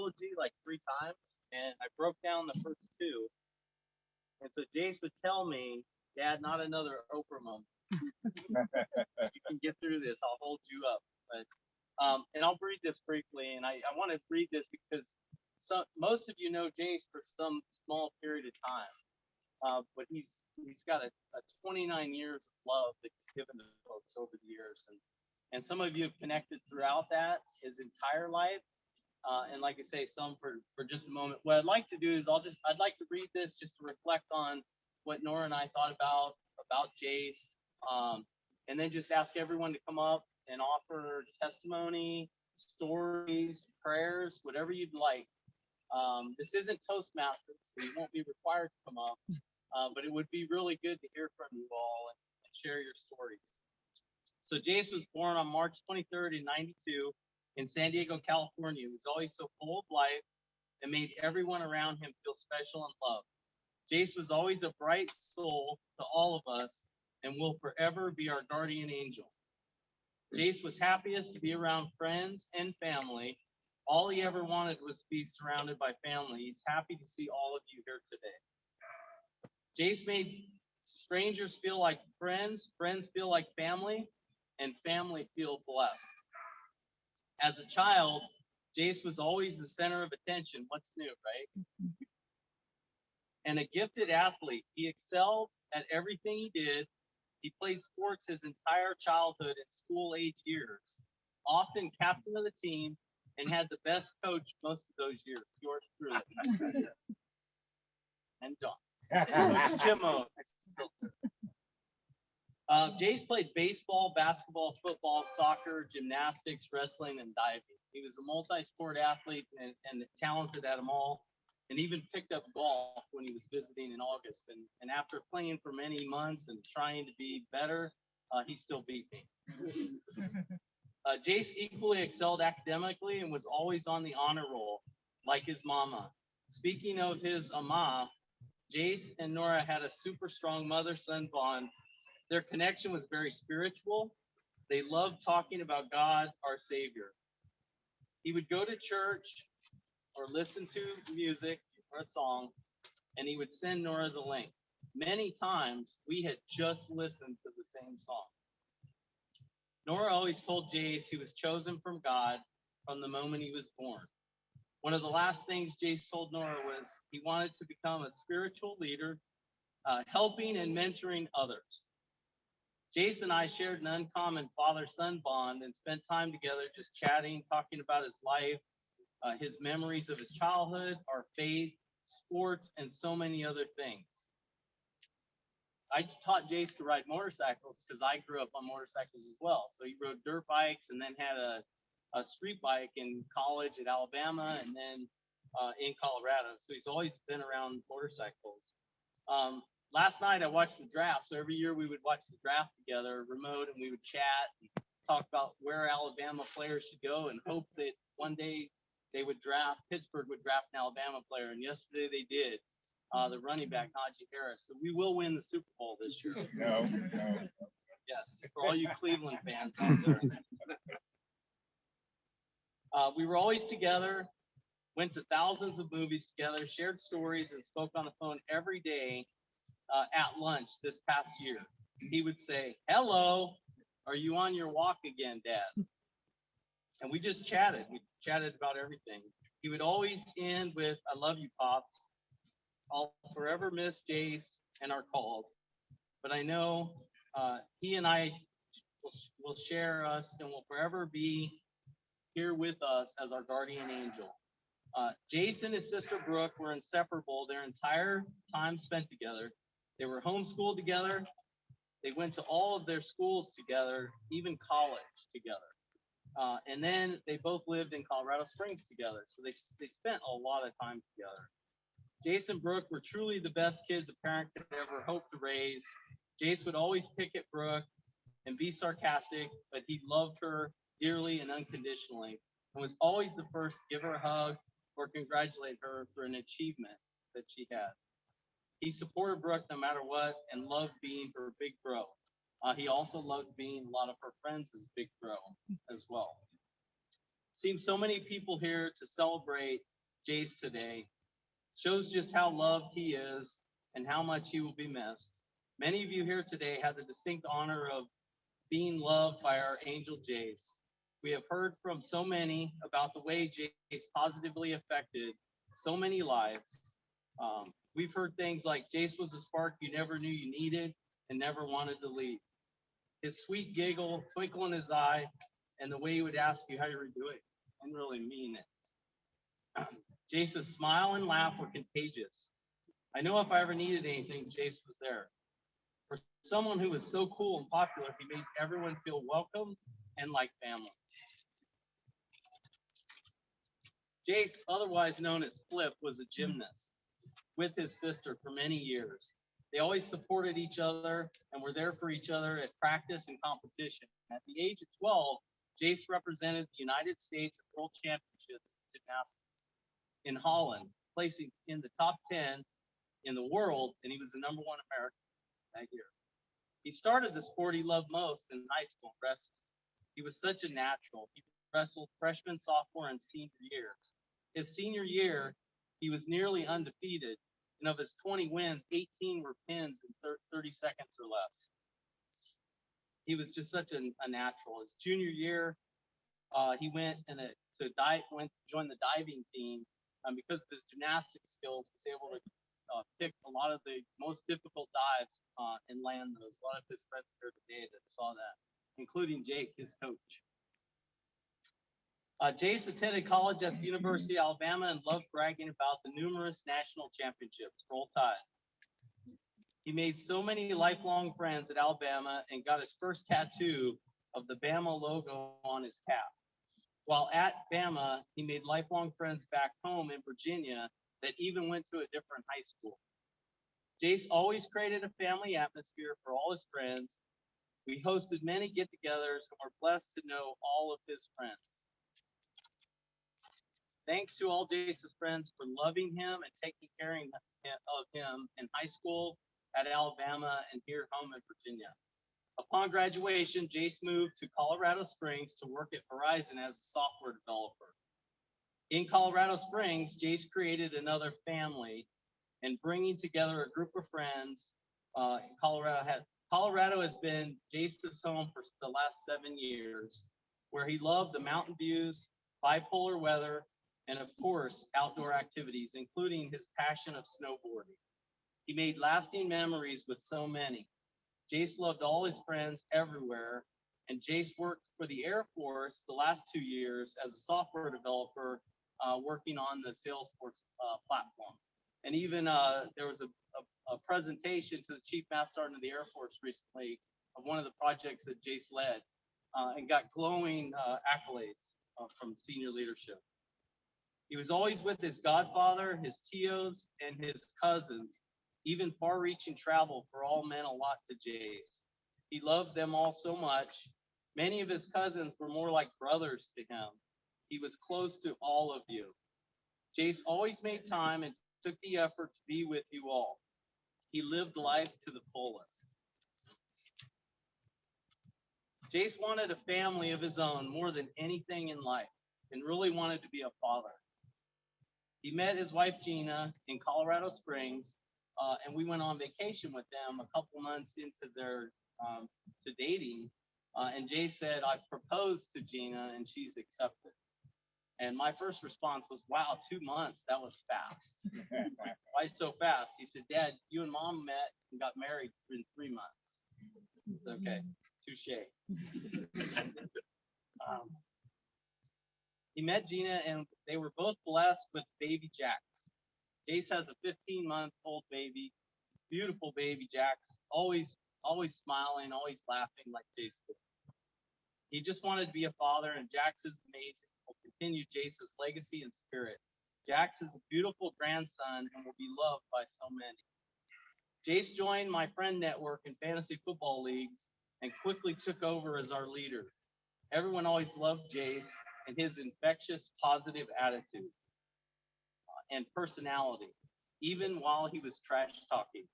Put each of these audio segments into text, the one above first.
eulogy like 3 times, and I broke down the first two. And so Jayce would tell me, Dad, not another Oprah moment. You can get through this. I'll hold you up. But and I'll read this briefly, and I want to read this because most of you know Jayce for some small period of time. But he's got a 29 years of love that he's given to folks over the years, and some of you have connected throughout that his entire life, and like I say, some for just a moment. What I'd like to do is I'd like to read this just to reflect on what Nora and I thought about Jayce, and then just ask everyone to come up and offer testimony, stories, prayers, whatever you'd like. This isn't Toastmasters, so you won't be required to come up. But it would be really good to hear from you all and share your stories. So Jayce was born on March 23rd in 92 in San Diego, California. He was always so full of life and made everyone around him feel special and loved. Jayce was always a bright soul to all of us and will forever be our guardian angel. Jayce was happiest to be around friends and family. All he ever wanted was to be surrounded by family. He's happy to see all of you here today. Jayce made strangers feel like friends, friends feel like family, and family feel blessed. As a child, Jayce was always the center of attention. What's new, right? And a gifted athlete. He excelled at everything he did. He played sports his entire childhood and school-age years, often captain of the team, and had the best coach most of those years. Yours truly. And John. Coach Jimmo. Jayce played baseball, basketball, football, soccer, gymnastics, wrestling, and diving. He was a multi-sport athlete and talented at them all, and even picked up golf when he was visiting in August. And after playing for many months and trying to be better, he still beat me. Jayce equally excelled academically and was always on the honor roll, like his mama. Speaking of his ama, Jayce and Nora had a super strong mother-son bond. Their connection was very spiritual. They loved talking about God, our Savior. He would go to church or listen to music or a song, and he would send Nora the link. Many times, we had just listened to the same song. Nora always told Jayce he was chosen from God from the moment he was born. One of the last things Jayce told Nora was he wanted to become a spiritual leader, helping and mentoring others. Jayce and I shared an uncommon father-son bond and spent time together just chatting, talking about his life, his memories of his childhood, our faith, sports, and so many other things. I taught Jayce to ride motorcycles because I grew up on motorcycles as well. So he rode dirt bikes and then had a street bike in college at Alabama and then in Colorado. So he's always been around motorcycles. Last night I watched the draft. So every year we would watch the draft together, remote, and we would chat and talk about where Alabama players should go and hope that one day Pittsburgh would draft an Alabama player. And yesterday they did. The running back, Najee Harris. So we will win the Super Bowl this year. No. Yes, for all you Cleveland fans out there. We were always together, went to thousands of movies together, shared stories, and spoke on the phone every day at lunch this past year. He would say, "Hello, are you on your walk again, Dad?" And we just chatted. We chatted about everything. He would always end with, "I love you, Pops. I'll forever miss Jayce and our calls, but I know he and I will share us and will forever be here with us as our guardian angel." Jayce and his sister Brooke were inseparable their entire time spent together. They were homeschooled together. They went to all of their schools together, even college together. And then they both lived in Colorado Springs together. So they spent a lot of time together. Jayce and Brooke were truly the best kids a parent could ever hope to raise. Jayce would always pick at Brooke and be sarcastic, but he loved her dearly and unconditionally and was always the first to give her a hug or congratulate her for an achievement that she had. He supported Brooke no matter what and loved being her big bro. He also loved being a lot of her friends' big bro as well. Seems so many people here to celebrate Jayce today. Shows just how loved he is and how much he will be missed. Many of you here today have the distinct honor of being loved by our angel Jayce. We have heard from so many about the way Jayce positively affected so many lives. We've heard things like Jayce was a spark you never knew you needed and never wanted to leave. His sweet giggle, twinkle in his eye, and the way he would ask you how you were doing and really mean it. Jayce's smile and laugh were contagious. I know if I ever needed anything, Jayce was there. For someone who was so cool and popular, he made everyone feel welcome and like family. Jayce, otherwise known as Flip, was a gymnast with his sister for many years. They always supported each other and were there for each other at practice and competition. At the age of 12, Jayce represented the United States at World Championships in gymnastics in Holland, placing in the top 10 in the world, and he was the #1 American that year. He started the sport he loved most in high school, wrestling. He was such a natural. He wrestled freshman, sophomore, and senior years. His senior year, he was nearly undefeated, and of his 20 wins, 18 were pins in 30 seconds or less. He was just such a natural. His junior year, he went to join the diving team because of his gymnastics skills. Was able to pick a lot of the most difficult dives and land those. A lot of his friends here today that saw that, including Jake, his coach. Jayce attended college at the University of Alabama and loved bragging about the numerous national championships. Roll Tide. He made so many lifelong friends at Alabama and got his first tattoo of the Bama logo on his cap. While at Bama, he made lifelong friends back home in Virginia that even went to a different high school. Jayce always created a family atmosphere for all his friends. We hosted many get-togethers and were blessed to know all of his friends. Thanks to all Jayce's friends for loving him and taking care of him in high school, at Alabama, and here home in Virginia. Upon graduation, Jayce moved to Colorado Springs to work at Verizon as a software developer. In Colorado Springs, Jayce created another family and bringing together a group of friends. Colorado has been Jayce's home for the last 7 years, where he loved the mountain views, bipolar weather, and of course, outdoor activities, including his passion of snowboarding. He made lasting memories with so many. Jayce loved all his friends everywhere, and Jayce worked for the Air Force the last 2 years as a software developer, working on the Salesforce platform. And even there was a presentation to the Chief Master Sergeant of the Air Force recently of one of the projects that Jayce led, and got glowing accolades from senior leadership. He was always with his godfather, his tios, and his cousins. Even far-reaching travel for all meant a lot to Jayce. He loved them all so much. Many of his cousins were more like brothers to him. He was close to all of you. Jayce always made time and took the effort to be with you all. He lived life to the fullest. Jayce wanted a family of his own more than anything in life and really wanted to be a father. He met his wife Gina in Colorado Springs, and we went on vacation with them a couple months into their to dating. And Jayce said, "I proposed to Gina and she's accepted." And my first response was, "Wow, 2 months, that was fast." "Why so fast?" He said, "Dad, you and Mom met and got married in 3 months." Okay, touche. He met Gina and they were both blessed with baby Jax. Jayce has a 15-month-old baby, beautiful baby Jax, always smiling, always laughing like Jayce did. He just wanted to be a father, and Jax is amazing. Will continue Jayce's legacy and spirit. Jax is a beautiful grandson and will be loved by so many. Jayce joined my friend network in fantasy football leagues and quickly took over as our leader. Everyone always loved Jayce and his infectious positive attitude and personality, even while he was trash talking.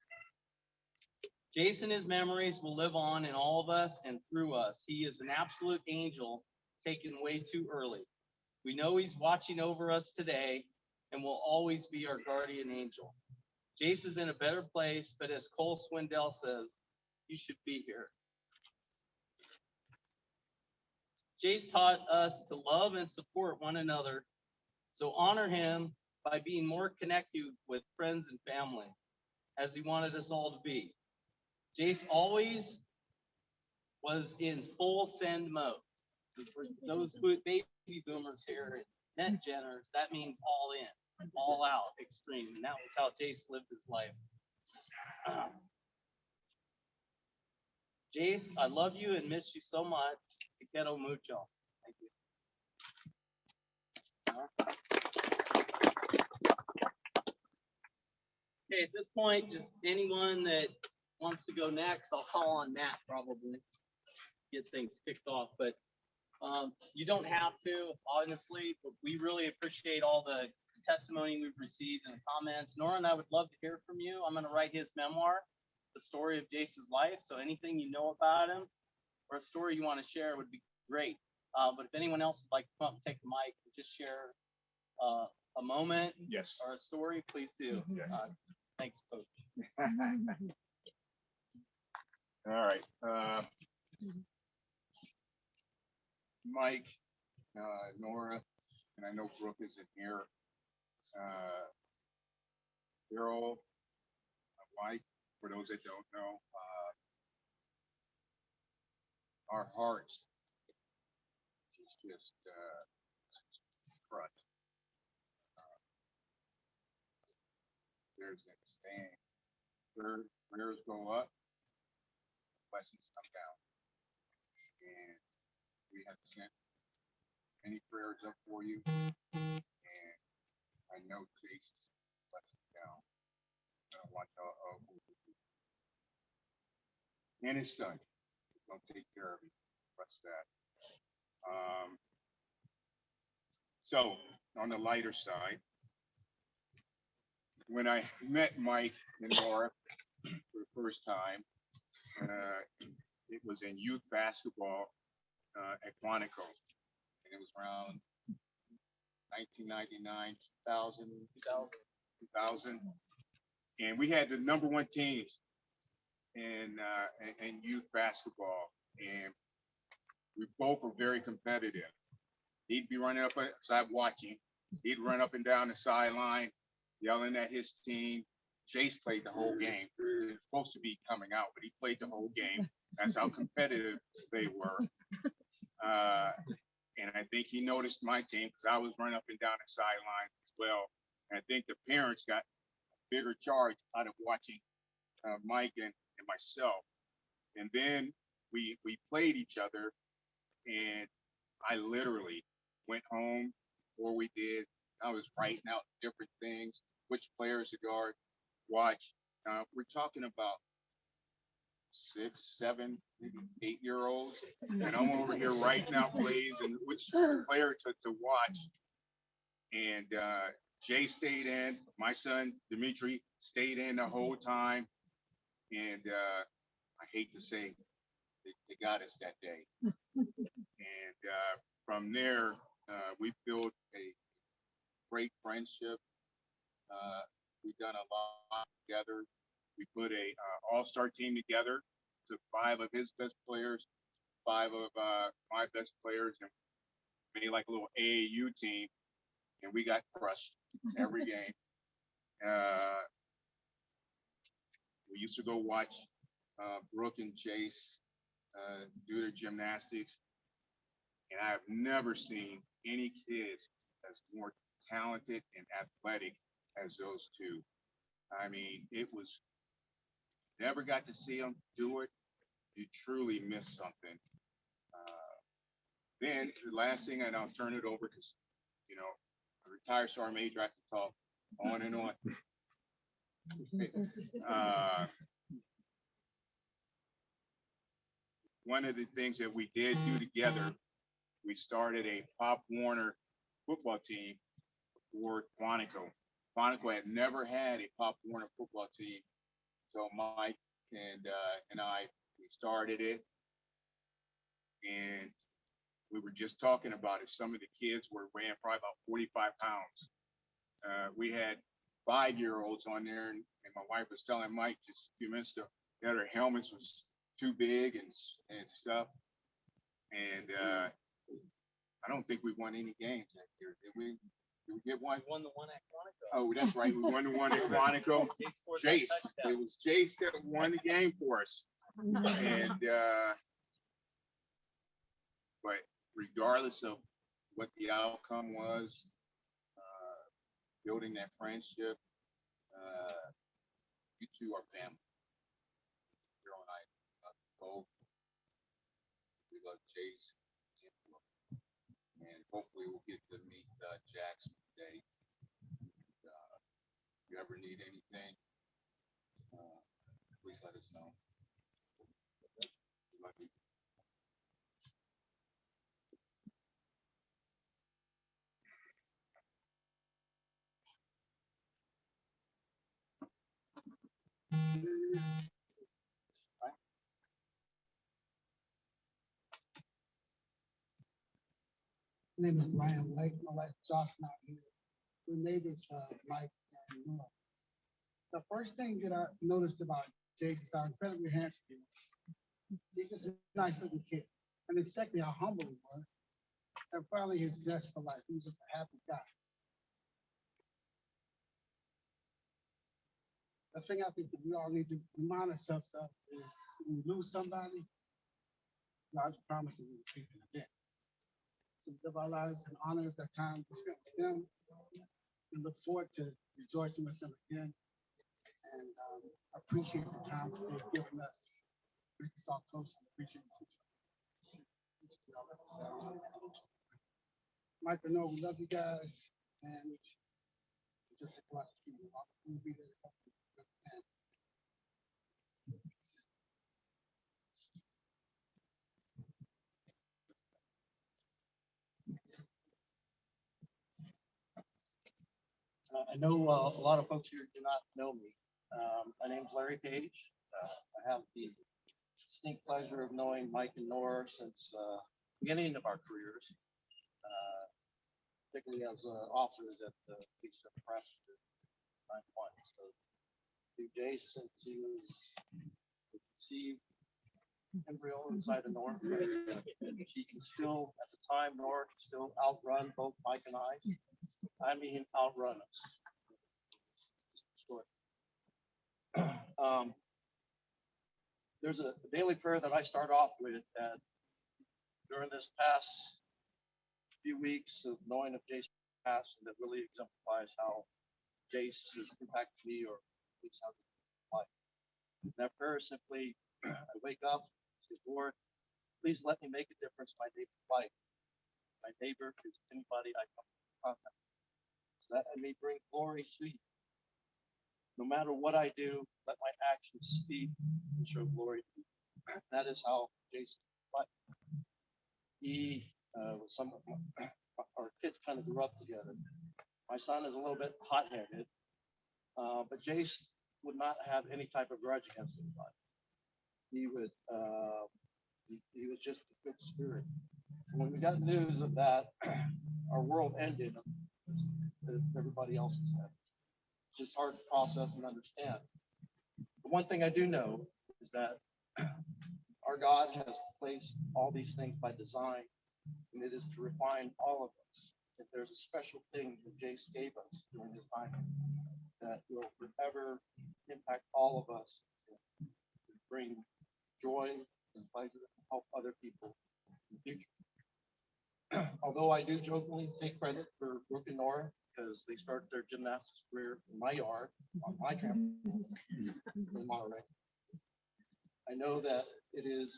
Jayce and his memories will live on in all of us and through us. He is an absolute angel taken way too early. We know he's watching over us today and will always be our guardian angel. Jayce is in a better place, but as Cole Swindell says, you should be here. Jayce taught us to love and support one another, so honor him by being more connected with friends and family, as he wanted us all to be. Jayce always was in full send mode. So for those baby boomers here, net Jenners, that means all in, all out, extreme. And that was how Jayce lived his life. Jayce, I love you and miss you so much. Te quiero mucho. Thank you. Okay, at this point, just anyone that wants to go next, I'll call on Matt probably, get things kicked off. But you don't have to, honestly, but we really appreciate all the testimony we've received and the comments. Nora and I would love to hear from you. I'm going to write his memoir, the story of Jayce's life. So anything you know about him or a story you want to share would be great. But if anyone else would like to come up and take the mic and just share a moment or a story, please do. Yes. Thanks, Coach. All right. Mike, Nora, and I know Brooke isn't here. Daryl, my wife, for those that don't know, our hearts is just crushed. There's that saying, prayers go up, blessings come down. And we have sent many prayers up for you. And I know Jayce's blessings down. I want y'all and his son. Don't take care of you. Trust that. So on the lighter side, when I met Mike and Laura for the first time, it was in youth basketball at Quantico, and it was around 1999, 2000, and we had the #1 teams in youth basketball, and we both were very competitive. He'd be running up, so I'm watching. He'd run up and down the sideline, yelling at his team. Jayce played the whole game. He was supposed to be coming out, but he played the whole game. That's how competitive they were. And I think he noticed my team because I was running up and down the sideline as well. And I think the parents got a bigger charge out of watching Mike and myself. And then we played each other, and I literally went home before we did. I was writing out different things, which players to guard, watch. We're talking about 6, 7, maybe 8-year-olds, and I'm over here writing out plays and which player to watch. And Jay stayed in. My son Dimitri stayed in the whole time. And I hate to say they got us that day. And from there, we built a great friendship. We've done a lot together. We put a all-star team together. Took 5 of his best players, 5 of my best players, and made like a little AAU team. And we got crushed every game. We used to go watch Brooke and Jayce do their gymnastics. And I have never seen any kids as more talented and athletic as those two. I mean, it was, never got to see them do it. You truly missed something. Then the last thing, and I'll turn it over because, you know, I retired sergeant major, I can talk on and on. One of the things that we did do together, we started a Pop Warner football team for Quantico. Quantico had never had a Pop Warner football team. So Mike and I, we started it. And we were just talking about it. Some of the kids were weighing probably about 45 pounds. We had 5-year-olds on there, and my wife was telling Mike just a few minutes ago that her helmets was too big and stuff. And I don't think we won any games that year, did we? Did we get one? We won the one at Quantico. Oh, that's right. We won the one at Quantico. They scored that Jayce. touchdown. It was Jayce that won the game for us. And but regardless of what the outcome was, building that friendship, you two are family. Carol and I both. We love Jayce. And hopefully we'll get to meet Jackson today. If you ever need anything, please let us know. Love you. My name is Brian White. My wife Josh not here. We're neighbors, Mike and Noah. The first thing that I noticed about Jayce is how incredibly handsome he was. He's just a nice looking kid. And then secondly, how humble he was. And finally, his zest for life. He was just a happy guy. The thing I think that we all need to remind ourselves of is when we lose somebody, God's promises we will see them again. So live our lives in honor of that time we spent with them and look forward to rejoicing with them again. And appreciate the time that they've given us, make us all close and appreciate each other. Mike, I know we love you guys, and we just want to keep you up. We'll be there to help you. I know a lot of folks here do not know me. My name's Larry Page. I have the distinct pleasure of knowing Mike and Nora since beginning of our careers, particularly as officers at the police press 9-1. So through Jayce since he was conceived embryo inside of Nora. She can still, at the time, Nora can still outrun both Mike and I. I mean, outrun us. There's a daily prayer that I start off with that during this past few weeks of knowing of Jayce's past, that really exemplifies how Jayce has impacted me, or at least how life. That prayer is simply, I wake up, say, Lord, please let me make a difference in my neighbor's life. My neighbor is anybody I come in contact with, so that I may bring glory to you. No matter what I do, let my actions speak and show glory to you. That is how Jayce life. He was some of our kids kind of grew up together. My son is a little bit hot-headed, but Jayce would not have any type of grudge against anybody. He would, he was just a good spirit. When we got news of that, our world ended, as everybody else's had. It's just hard to process and understand. The one thing I do know is that our God has placed all these things by design, and it is to refine all of us. If there's a special thing that Jayce gave us during this time that will forever impact all of us, to bring joy and pleasure and help other people in the future. Although I do jokingly take credit for Burke and Nora because they started their gymnastics career in my yard on my campus in Monterey. I know that it is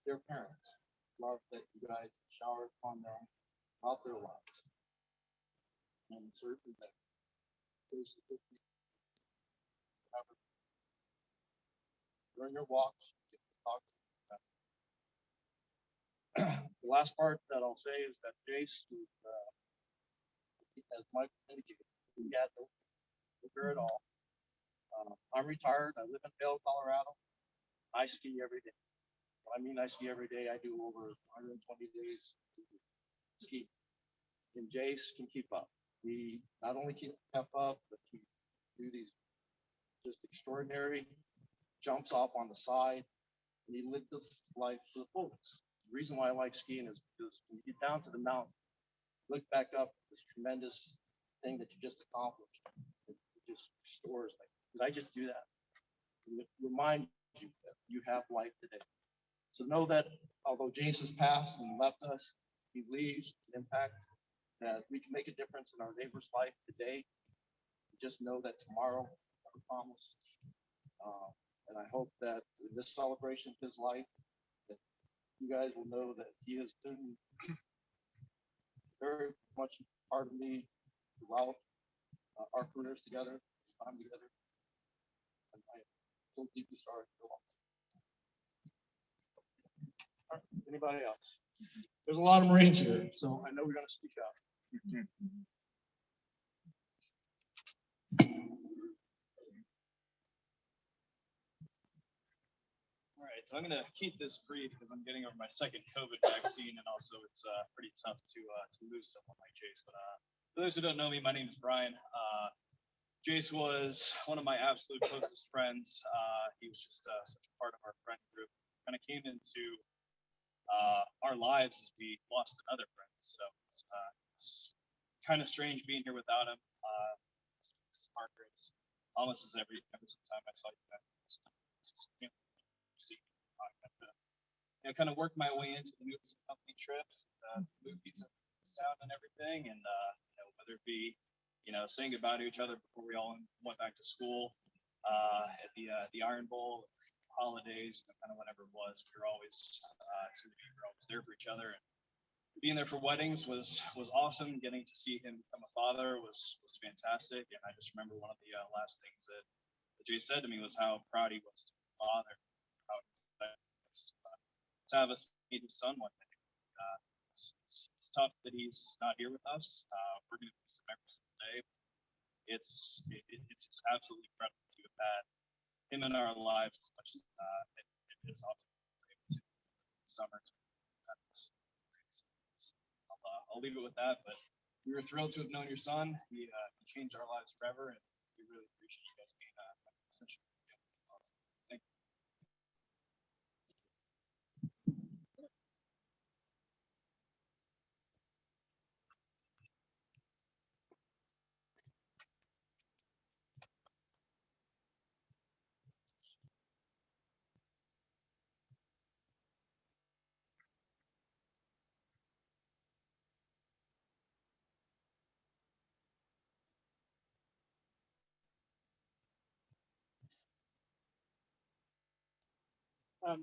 their parents' love that you guys shower upon them throughout their lives. And certainly that those during your walks, get to talk to them. The last part that I'll say is that Jayce, as Mike indicated, he had no fear at all. I'm retired. I live in Vail, Colorado. I ski every day. I mean, I ski every day. I do over 120 days ski. And Jayce can keep up. He not only keep up, but he do these just extraordinary jumps off on the side. And he lived the life to the fullest. The reason why I like skiing is because when you get down to the mountain, look back up this tremendous thing that you just accomplished. It just restores me. Did I just do that? It reminds you that you have life today. So know that although Jayce has passed and left us, he leaves an impact that we can make a difference in our neighbor's life today. Just know that tomorrow is never promised. And I hope that in this celebration of his life, that you guys will know that he has been very much part of me throughout our careers together, time together. And I am so deeply sorry for all. All right, anybody else? There's a lot of Marines here, so I know we're going to speak up. All right, so I'm going to keep this brief because I'm getting over my second COVID vaccine, and also it's pretty tough to lose someone like Jayce. But for those who don't know me, my name is Brian. Jayce was one of my absolute closest friends. He was just such a part of our friend group. Kind of came into our lives as we lost another friend. So it's kind of strange being here without him. Jayce Parker, it's almost as every time I saw you guys. Kind of worked my way into the movies and company trips, movies and sound and everything, and whether it be saying goodbye to each other before we all went back to school, at the Iron Bowl, holidays, kind of whatever it was, we were always there for each other. And being there for weddings was awesome. Getting to see him become a father was fantastic. And I just remember one of the last things that Jay said to me was how proud he was to be a father, how excited he was to have us meet his son one day. It's tough that he's not here with us. We're going to miss him every single day. It's just absolutely incredible to have had him in our lives as much as it is often able to summer. I'll leave it with that. But we were thrilled to have known your son. He changed our lives forever, and we really appreciate you guys being essentially awesome. Thank you.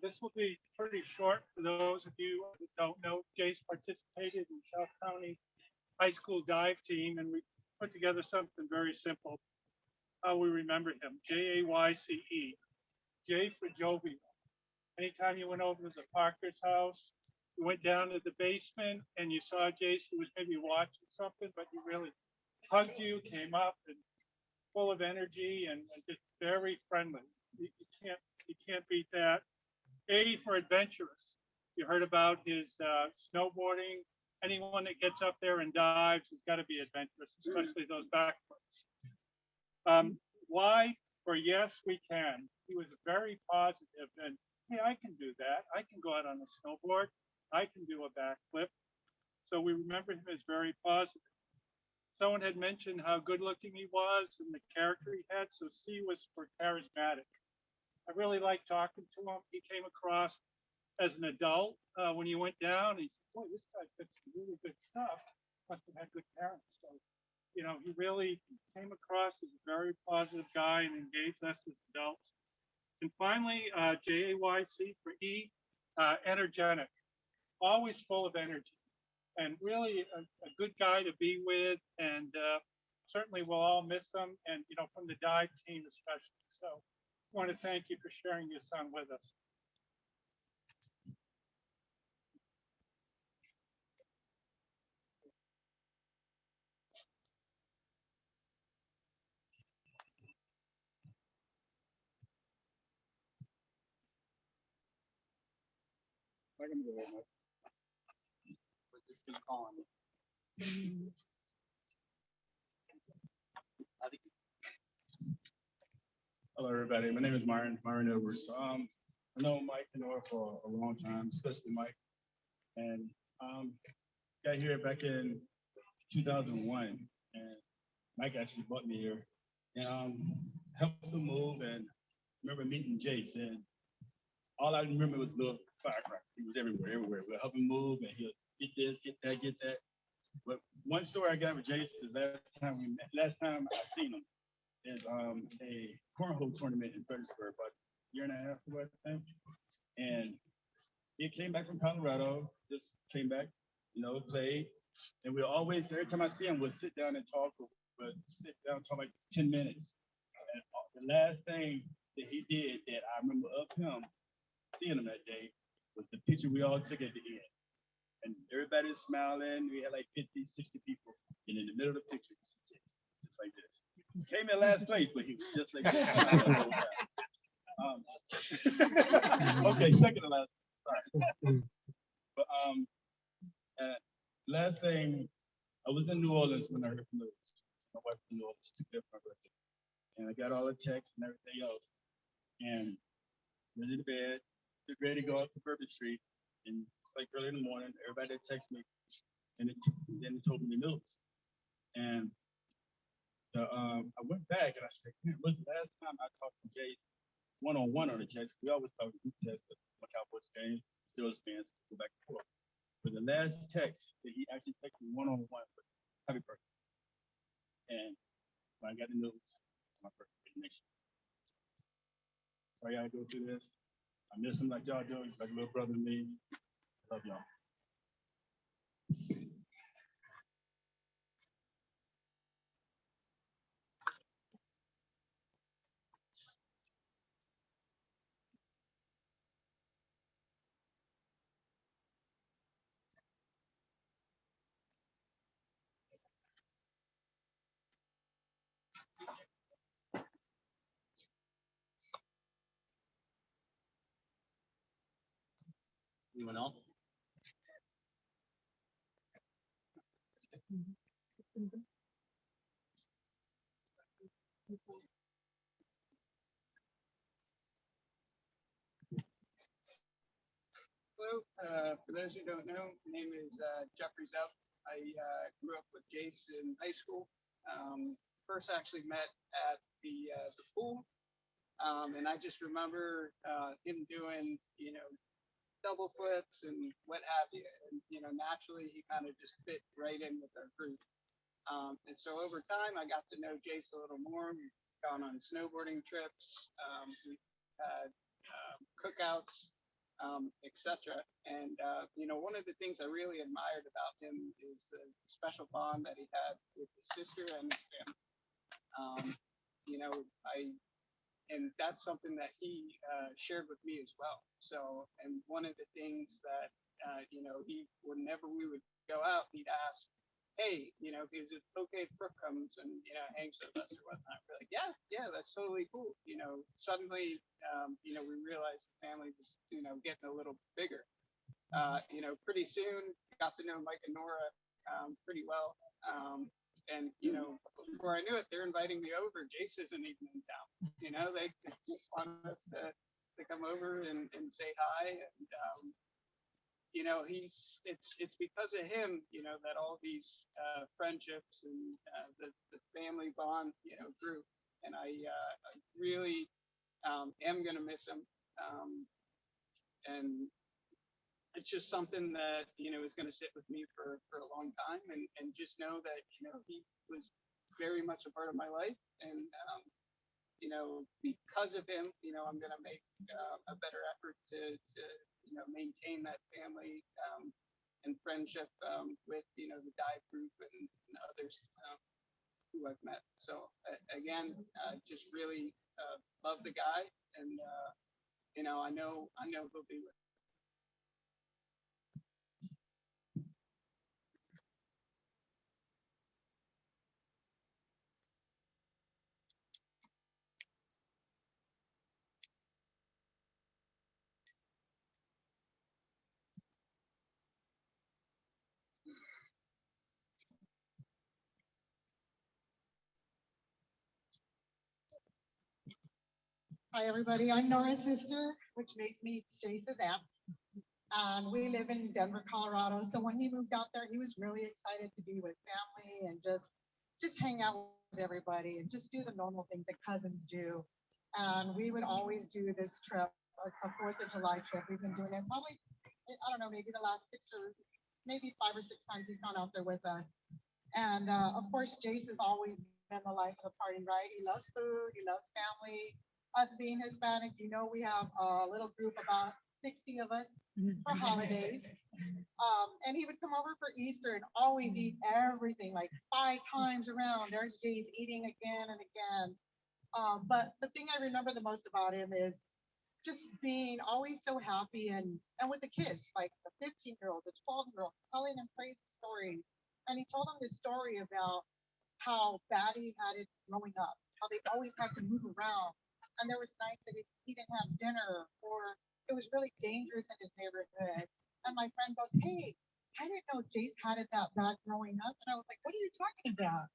This will be pretty short for those of you who don't know. Jayce participated in South County High School dive team, and we put together something very simple. How we remember him: Jayce, J for jovial. Anytime you went over to the Parker's house, you went down to the basement and you saw Jayce, who was maybe watching something, but he really hugged you, came up, and full of energy and just very friendly. You can't beat that. A for adventurous. You heard about his snowboarding. Anyone that gets up there and dives has got to be adventurous, especially those backflips. Y for yes, we can. He was very positive and, hey, I can do that. I can go out on a snowboard. I can do a backflip. So we remember him as very positive. Someone had mentioned how good looking he was and the character he had. So C was for charismatic. I really liked talking to him. He came across as an adult when he went down. He said, boy, this guy's got some really good stuff. Must have had good parents. So, he really came across as a very positive guy and engaged us as adults. And finally, Jayce for E, energetic, always full of energy, and really a good guy to be with. And certainly we'll all miss him, and from the dive team especially. So I want to thank you for sharing your son with us. can go ahead, Mike. But just keep calling me. I think Hello, everybody. My name is Myron Edwards. I know Mike and Nora for a long time, especially Mike. And got here back in 2001, and Mike actually brought me here and helped him move. And remember meeting Jayce, and all I remember was little firecracker. He was everywhere. We'll help him move, and he'll get this, get that. But one story I got with Jayce is last time I seen him is a cornhole tournament in Fredericksburg, about a year and a half ago, I think. And he came back from Colorado, just came back, played. And we always, every time I see him, we'll sit down and talk, talk like 10 minutes. And the last thing that he did that I remember of him, seeing him that day, was the picture we all took at the end. And everybody's smiling. We had like 50, 60 people. And in the middle of the picture, you see Jayce, just like this. He came in last place, but he was just like this. Okay, second to last. Sorry. But last thing, I was in New Orleans when I heard from Lewis. My wife from New Orleans took care of my birthday. And I got all the texts and everything else. And went to bed, get ready to go up to Burke Street. And it's like early in the morning, everybody that texted me, and then it told me the news. And I went back and I said, man, when's the last time I talked to Jayce one-on-one on the text? We always talk group text at the Cowboys game, Steelers fans, go back and forth. But the last text that he actually texted me one-on-one was happy birthday. And when I got the news, my birthday next year. So I gotta go through this. I miss him like y'all do. He's like a little brother to me. Love y'all. anyone else? Hello, for those who don't know, my name is Jeffrey Zepp. I grew up with Jayce in high school. First actually met at the pool. And I just remember him doing, double flips and what have you. And, naturally he kind of just fit right in with our group. And so over time, I got to know Jayce a little more. We've gone on snowboarding trips. We've had cookouts. Etc. And one of the things I really admired about him is the special bond that he had with his sister and his family. And that's something that he shared with me as well. So, and one of the things that whenever we would go out, he'd ask, hey, is it okay if Brooke comes and hangs with us or whatnot? We're like, yeah, that's totally cool. Suddenly, we realized the family was, getting a little bigger. Pretty soon got to know Mike and Nora pretty well. And before I knew it, they're inviting me over. Jayce isn't even in town. They just want us to come over and say hi. And it's because of him, that all these friendships and the family bond, grew. And I really am gonna miss him. And it's just something that is going to sit with me for a long time, and just know that he was very much a part of my life, and because of him, I'm going to make a better effort to maintain that family and friendship with the dive group and others who I've met. So again, just really love the guy, and I know he'll be with. Hi, everybody. I'm Nora's sister, which makes me Jayce's aunt. And we live in Denver, Colorado. So when he moved out there, he was really excited to be with family and just hang out with everybody and just do the normal things that cousins do. And we would always do this trip. It's a 4th of July trip. We've been doing it probably, I don't know, maybe the last 6 or maybe 5 or 6 times he's gone out there with us. And of course, Jayce has always been the life of the party, right? He loves food, he loves family. Us being Hispanic, you know, we have a little group, about 60 of us for holidays. And he would come over for Easter and always eat everything, like 5 times around. There's Jayce eating again and again. But the thing I remember the most about him is just being always so happy and with the kids, like the 15-year-old, the 12-year-old, telling them crazy stories. And he told them this story about how bad he had it growing up, how they always had to move around. And there was nights that he didn't have dinner, or it was really dangerous in his neighborhood. And my friend goes, "Hey, I didn't know Jayce had it that bad growing up." And I was like, "What are you talking about?"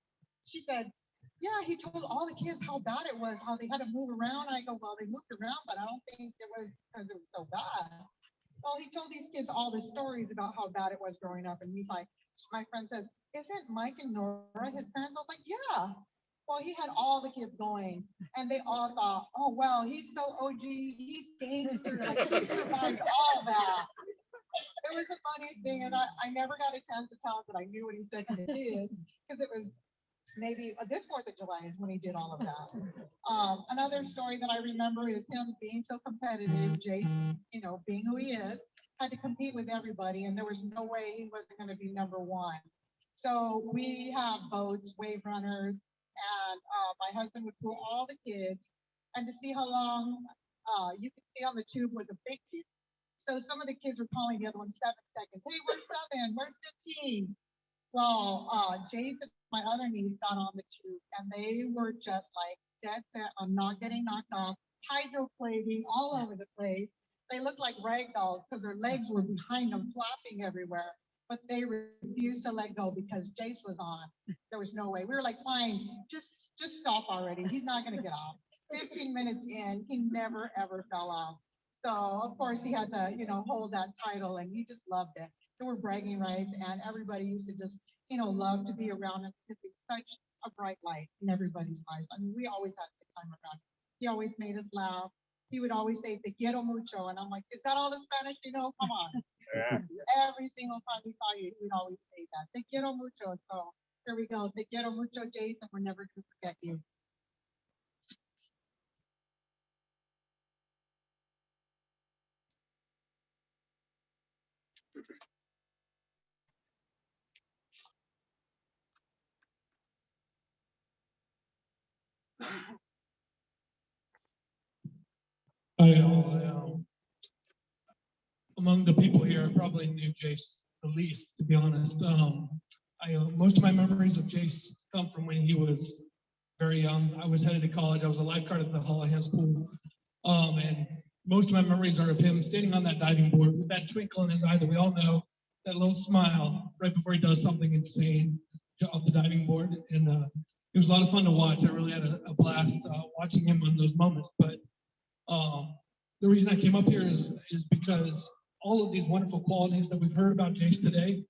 She said, "Yeah, he told all the kids how bad it was, how they had to move around." I go, "Well, they moved around, but I don't think it was because it was so bad." Well, he told these kids all the stories about how bad it was growing up. And he's like, my friend says, "Isn't Mike and Nora his parents?" I was like, "Yeah." Well, he had all the kids going, and they all thought, "Oh, well, he's so OG, he's gangster, like he survived all that." It was the funniest thing, and I never got a chance to tell him that I knew what he said to the kids, because it was maybe this 4th of July is when he did all of that. Another story that I remember is him being so competitive. Jayce, you know, being who he is, had to compete with everybody, and there was no way he wasn't going to be number one. So we have boats, wave runners, and my husband would pull all the kids, and to see how long you could stay on the tube was a big deal. So some of the kids were calling the other one 7 seconds. "Hey, where's 7? Where's 15?" Well, Jayce and my other niece got on the tube, and they were just like dead set on not getting knocked off, hydroplaning all over the place. They looked like rag dolls because their legs were behind them, flopping everywhere. But they refused to let go because Jayce was on. There was no way. We were like, "Fine, just stop already. He's not going to get off." 15 minutes in, he never ever fell off. So of course he had to, you know, hold that title, and he just loved it. There were bragging rights, and everybody used to just, you know, love to be around him because he was such a bright light in everybody's lives. I mean, we always had a good time around him. He always made us laugh. He would always say, "Te quiero mucho." And I'm like, "Is that all the Spanish you know? Come on." Yeah. Every single time we saw you, he would always say that. "Te quiero mucho." So here we go. "Te quiero mucho, Jayce," and we're never going to forget you. Among the people here, I probably knew Jayce the least, to be honest. Most of my memories of Jayce come from when he was very young. I was headed to college. I was a lifeguard at the Hall of Hands pool. And most of my memories are of him standing on that diving board with that twinkle in his eye that we all know, that little smile right before he does something insane off the diving board. And it was a lot of fun to watch. I really had a blast watching him in those moments. But the reason I came up here is because all of these wonderful qualities that we've heard about Jayce today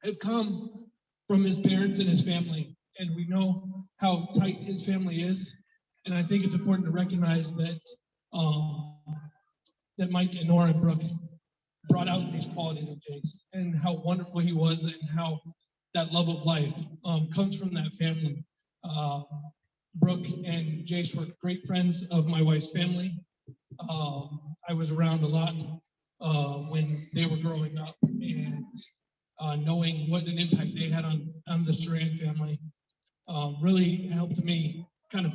have come from his parents and his family. And we know how tight his family is. And I think it's important to recognize that that Mike and Nora and Brooke brought out these qualities of Jayce and how wonderful he was and how that love of life comes from that family. Brooke and Jayce were great friends of my wife's family. I was around a lot when they were growing up, and knowing what an impact they had on the Saran family really helped me kind of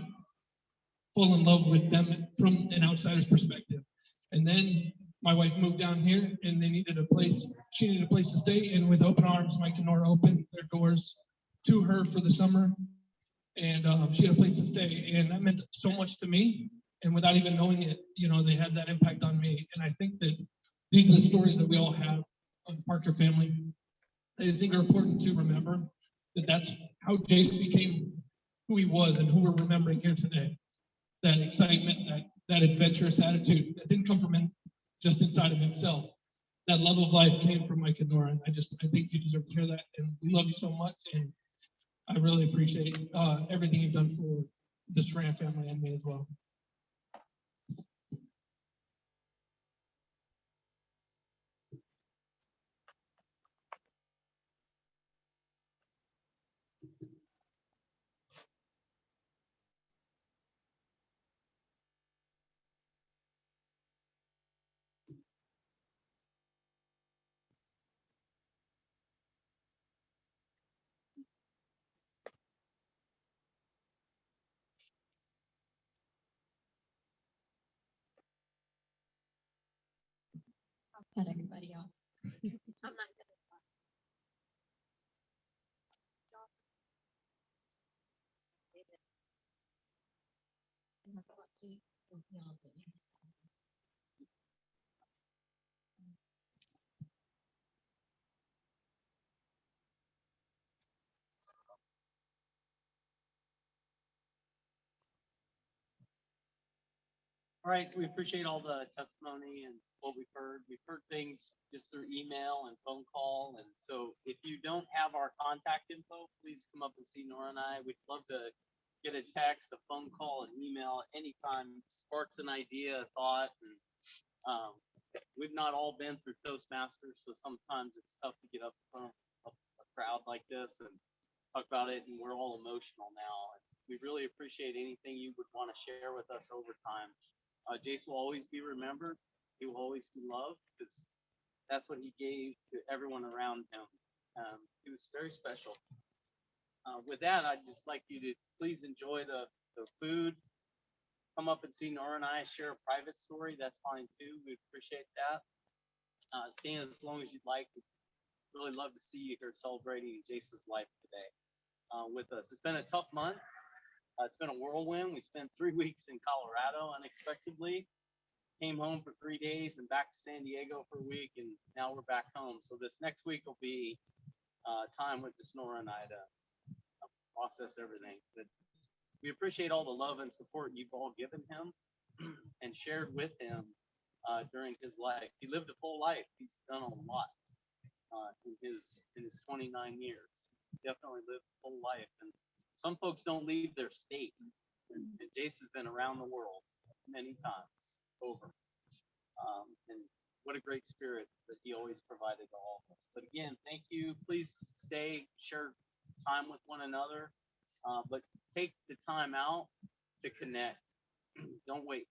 fall in love with them from an outsider's perspective. And then my wife moved down here, and they needed a place. She needed a place to stay, and with open arms, Mike and Nora opened their doors to her for the summer, and she had a place to stay, and that meant so much to me. And without even knowing it, you know, they had that impact on me. And I think that these are the stories that we all have of the Parker family. I think are important to remember that that's how Jayce became who he was and who we're remembering here today. That excitement, that that adventurous attitude that didn't come from just inside of himself. That love of life came from Mike and Nora, and I think you deserve to hear that, and we love you so much, and I really appreciate everything you've done for the Schramm family and me as well. I'll cut everybody off. I'm not gonna. All right, we appreciate all the testimony and what we've heard. We've heard things just through email and phone call. And so if you don't have our contact info, please come up and see Nora and I. We'd love to get a text, a phone call, an email anytime sparks an idea, a thought. And we've not all been through Toastmasters, so sometimes it's tough to get up in front of a crowd like this and talk about it. And we're all emotional now. And we really appreciate anything you would want to share with us over time. Jayce will always be remembered. He will always be loved because that's what he gave to everyone around him. He was very special. With that, I'd just like you to please enjoy the food. Come up and see Nora and I share a private story. That's fine too. We appreciate that. Stand as long as you'd like. We'd really love to see you here celebrating Jayce's life today with us. It's been a tough month. It's been a whirlwind. We spent 3 weeks in Colorado unexpectedly, came home for 3 days and back to San Diego for a week, and now we're back home. So this next week will be time with just Nora and I to process everything. But we appreciate all the love and support you've all given him and shared with him during his life. He lived a full life. He's done a lot in his 29 years. Definitely lived a full life. And some folks don't leave their state, and Jayce has been around the world many times over. And what a great spirit that he always provided to all of us. But again, thank you. Please stay, share time with one another, but take the time out to connect. Don't wait.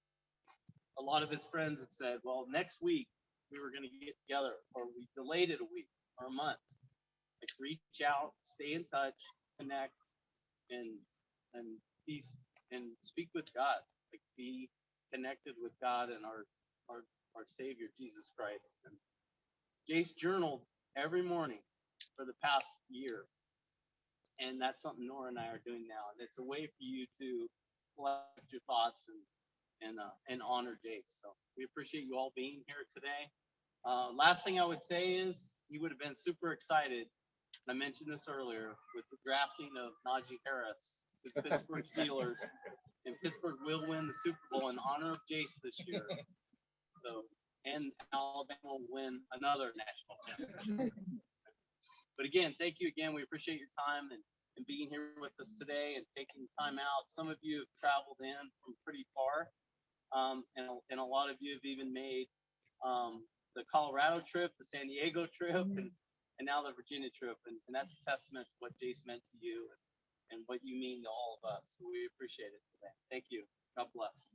A lot of his friends have said, well, next week we were going to get together, or we delayed it a week or a month. Like, reach out, stay in touch, connect, and peace, and speak with God. Like, be connected with God and our Savior Jesus Christ. And Jayce journaled every morning for the past year, and that's something Nora and I are doing now. And it's a way for you to collect your thoughts and honor Jayce. So we appreciate you all being here today. Last thing I would say is you would have been super excited. I mentioned this earlier with the drafting of Najee Harris to the Pittsburgh Steelers, and Pittsburgh will win the Super Bowl in honor of Jayce this year. So, and Alabama will win another national championship. But again, thank you again. We appreciate your time and being here with us today and taking time out. Some of you have traveled in from pretty far, and a lot of you have even made the Colorado trip, the San Diego trip, and now the Virginia trip. And that's a testament to what Jayce meant to you and what you mean to all of us. So we appreciate it today. Thank you. God bless.